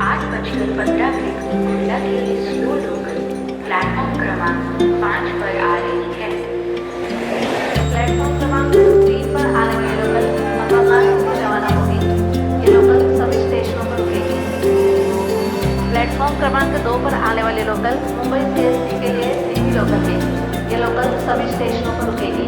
8:15 उड़ीदा के लिए दो local platform क्रमांक 5 पर आ रही है। प्लेटफॉर्म क्रमांक 3 पर आने वाली लोकल महाराष्ट्र को रवाना होगी। ये लोकल सभी स्टेशनों पर रुकेगी। प्लेटफॉर्म क्रमांक 2 पर आने वाली लोकल मुंबई सीएसटी के लिए सीधी लोकल है। ये लोकल सभी स्टेशनों पर रुकेगी।